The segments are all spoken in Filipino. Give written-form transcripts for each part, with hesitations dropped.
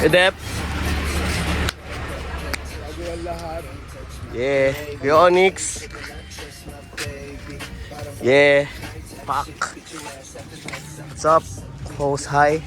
Edep. Yeah. Kuya Onyx. Yeah. Pak. What's up? Host hi.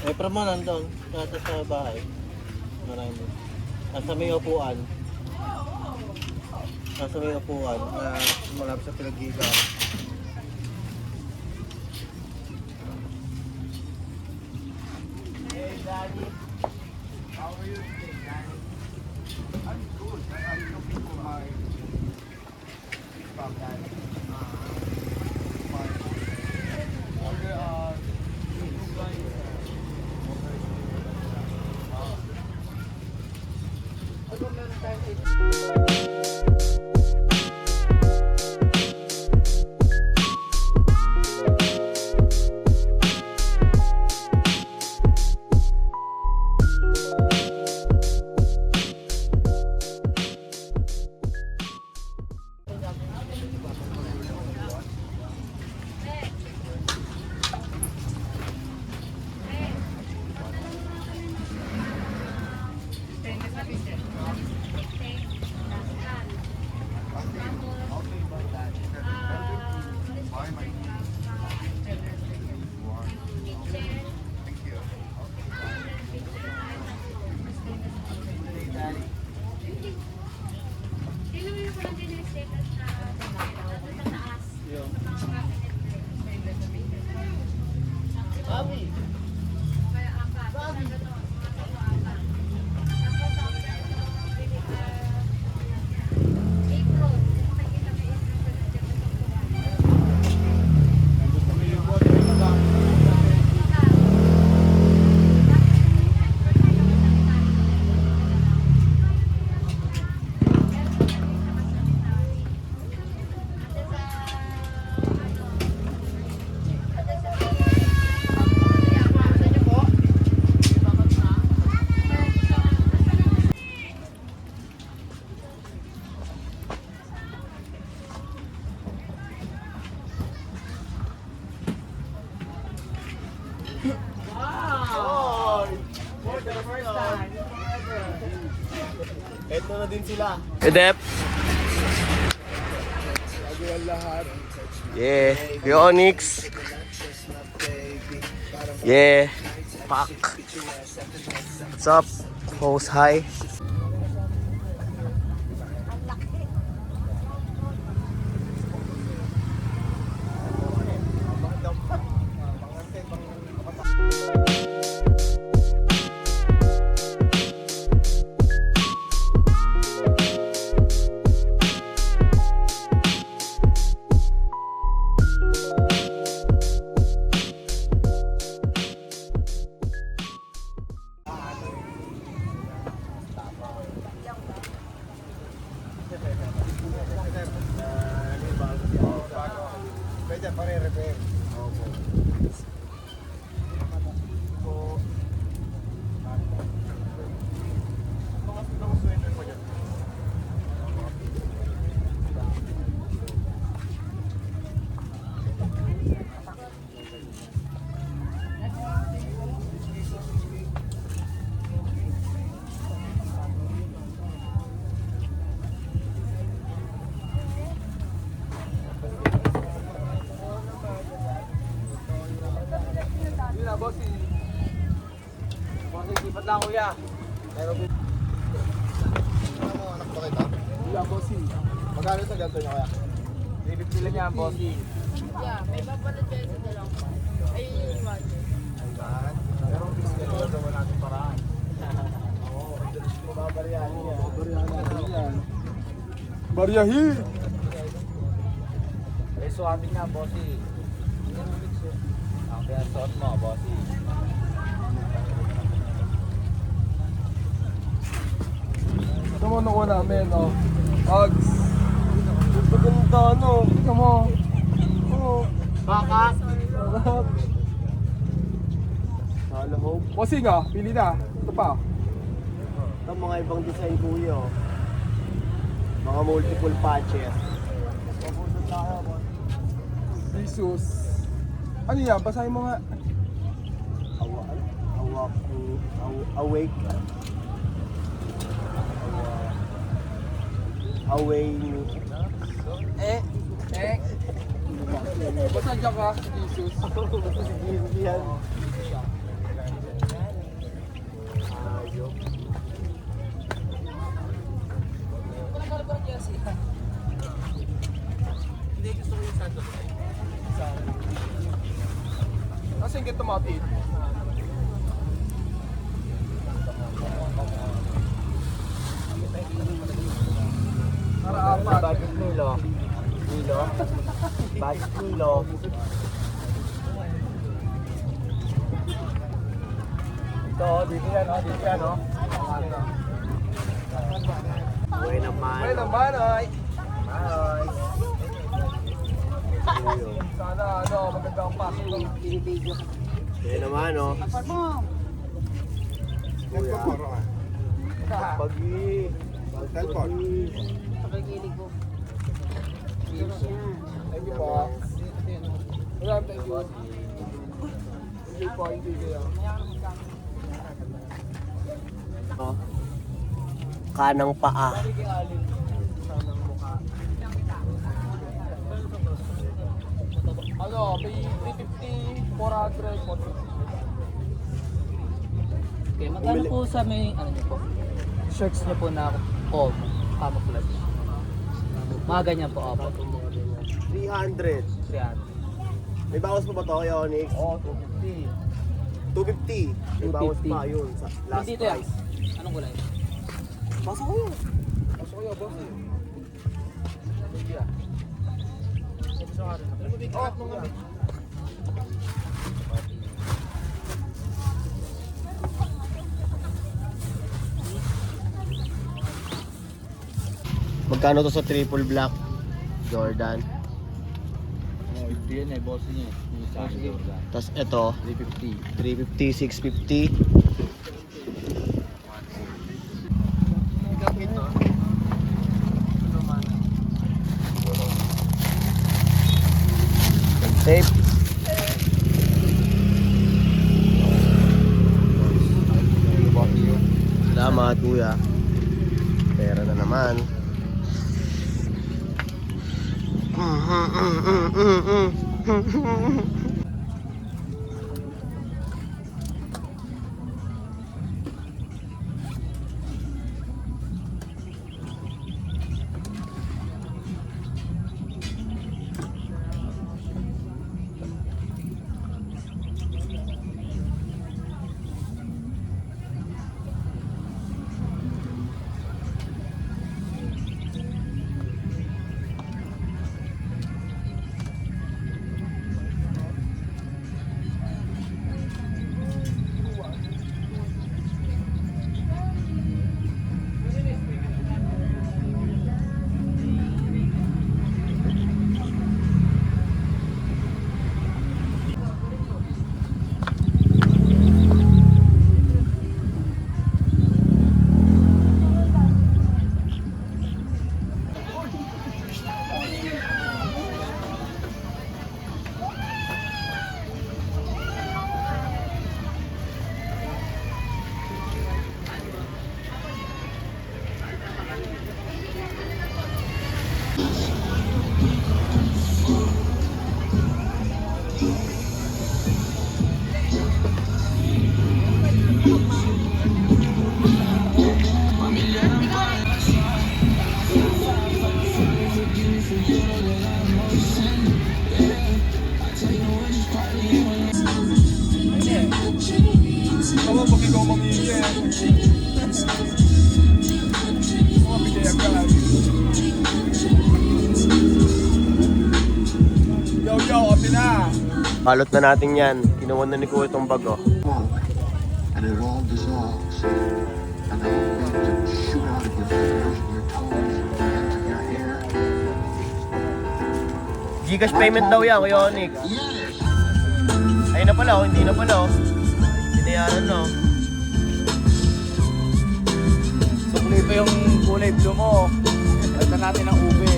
Eh, pero mo nandun, sa bahay. Marami. Nasa may upuan. Nasa may upuan na malapit sa pinag-giga. Hey, Daddy. How are you today, Daddy? I'm good. I'm looking for my stop, Daddy. My order, you guys. Ito na din sila. Edep. Bago ang lahat, Yeah, Kuya Onyx. Yeah, Pak. What's up? Host hi. Pwede pa rin repair. Opo. Mga sweater mo dyan. Yun na, bossy. Bossy, lipat lang kuya. Pero ano, anak ba kita? Kuya, bossy. Magkano sa ganito niya kaya? 350 lang yan, bossy. Yeah, may babalat kayo sa dalawang pa. Ay, yung iwanan. Pero ang gusto nyo, gawa natin paraan. Oo, mababariyahin yan. Mababariyahin yan. Bariyahin! Eh, suwamin na, bossy. Ang kaya suot mo, bossy. Ito mo nakuha namin, oh. Hugs. Maganda, no? Ito mo. Oo. Baka. Hello, Hope. Bossy nga, pili na. Ito pa. Ito mga ibang design kuya. Oh. Mga multiple patches. Jesus. Ano yan? Basahin mo nga. Awake. Away. Basta dyan ka, Jesus. Yan. Kasi yung kita mapit. Para apat. Budget Milo. Milo. Budget Milo. Ito, dito yan, oh. Dito yan, oh. Away naman. Ay naman, ay. Hi. Sana, ano, maganda ang pasok. Away naman, oh. Kuya. Pagi. Teleport. Pagkikilig ko. Thank you po. Maraming thank you. Hindi po, hindi kayo. Oh. Kanang paa. Ano, may 350, 400, 450. Okay, magkano po sa may, ano niyo po? Shirts niyo po na camouflage. Mga ganyan po, opo. 300. 300. May bawas pa ba to, Onyx? Oo, 250. 250. May bawas 250. pa yun sa last Dito yan. price. Anong kulay? Pasok ko yun. Pasok kayo, boss eh. Magkano to sa triple black? Jordan. 50 yan eh, boss niya. Yung isa Jordan. Tapos ito, 350. 350, 650. Tape. Salamat kuya. Pera na naman. Ako pag ikaw mamili. Mamili agad. Yo, open na. Balot na natin yan. Kinuha na ni Kuya itong bag, oh. And it all dissolves. And the whole thing to shoot out of your fingers and your toes and the ends of your hair. Gcash payment daw yan, Kuya Onyx. Ayun na pala, oh. Hindi na pala, oh. Binayaran na, oh. Sukli pa yung kulay blue mo. Lagyan natin ang ube.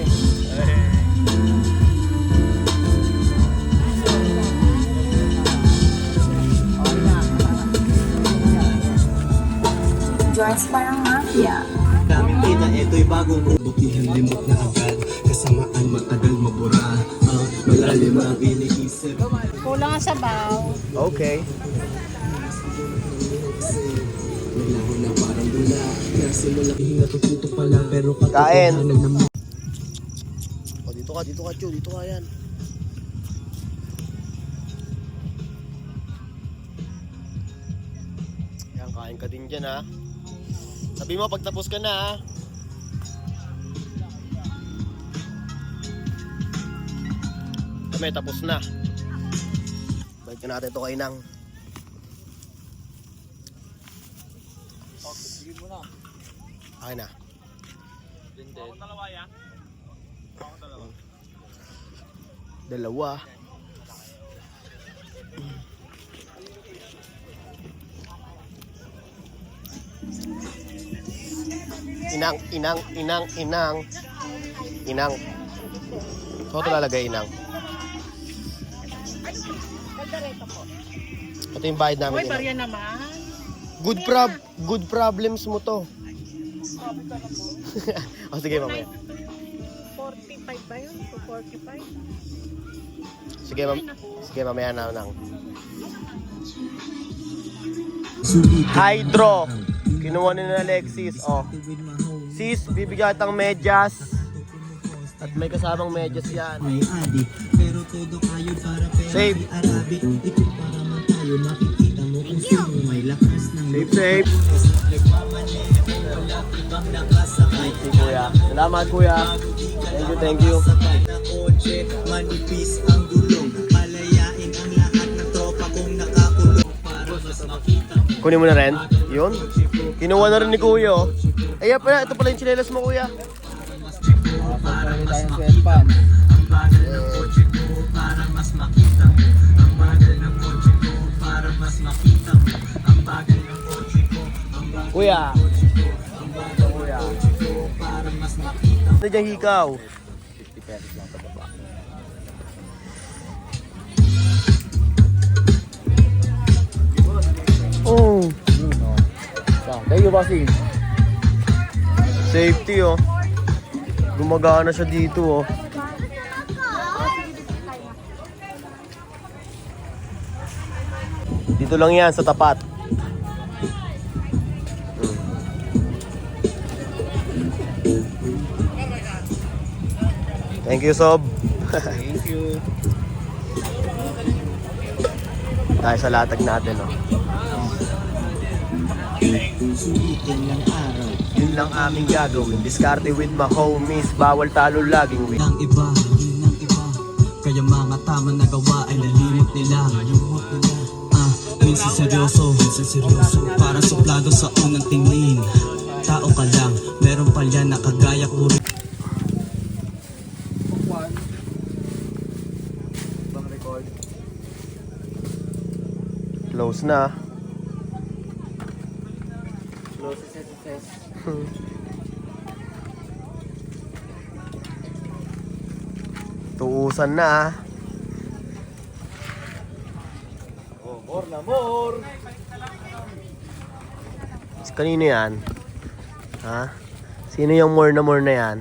George parang mafia. Daming kita, ito'y bagong butihan limot na agad. Kasamaan matagal mabura. Malalim ang iniisip. Kulang ang sabaw. Okay. Maglaro na parang dula. Nasimula natututo pala pero Kain. katotohanan naman. Oh, dito ka, Chu. Dito ka, yan. Yan, kain ka din dyan, ha. Sabi mo, pag tapos ka na, ha. Kami, tapos na. Balik natin ito kay Nang. Sige mo na. Okay na. Dalawa. Inang. So, ito lalagay, Inang. Kaldereta po. Ito yung bayad namin, Uy, Inang. barya naman. Good problems mo to. O, sige, mamaya. 45 ba yun? 245? Sige, mamaya na, Nang. Hydro. Kinuha ni na Alexis. Oh. Sis, bibigyan tang medyas. At may kasamang medyas yan. May adik, pero todo kayo para pera. Safe. Arabic, ikot para man tayo. Makikita mo kung sino may lakas ng Safe. Thank you, Kuya. Salamat, Kuya. Thank you. sakay na kotse, manipis ang gulong. Palayain ang lahat ng tropa kong nakakulong. Para mas makita mo. Kunin mo na rin. Yun. Kinuha na rin ni Kuya. Oh. Ay, pala, ito pala yung chinelas mo, Kuya. Pagkakaroon tayo ng sweatpants. Ang bagal ng kotse ko para mas makita mo. Ang bagal ng kotse ko para mas makita mo. Ang bagal ng kotse ko. Ang bagal Kuya. Kuya. Para mas makita mo. Ano dyan hikaw? 50 pesos lang sa baba. Oh. Yun, no. So, thank you, bossing. Safety, oh. Gumagana siya dito, oh. Dito lang yan sa tapat. Thank you, Sob. Thank you. Tayo sa latag natin, oh. Yun lang aming gagawin. Diskarte with my homies. Bawal talo, laging win. Ng iba, ng iba. Kaya mga tama na gawa ay nalimot nila. Minsan seryoso, para suplado sa unang tingin. Tao ka lang, meron pa yan na kagaya ko rin. Close na. Tuusan na, ah. Oh, more na more. Kanino yan? Ha? Sino yung more na yan?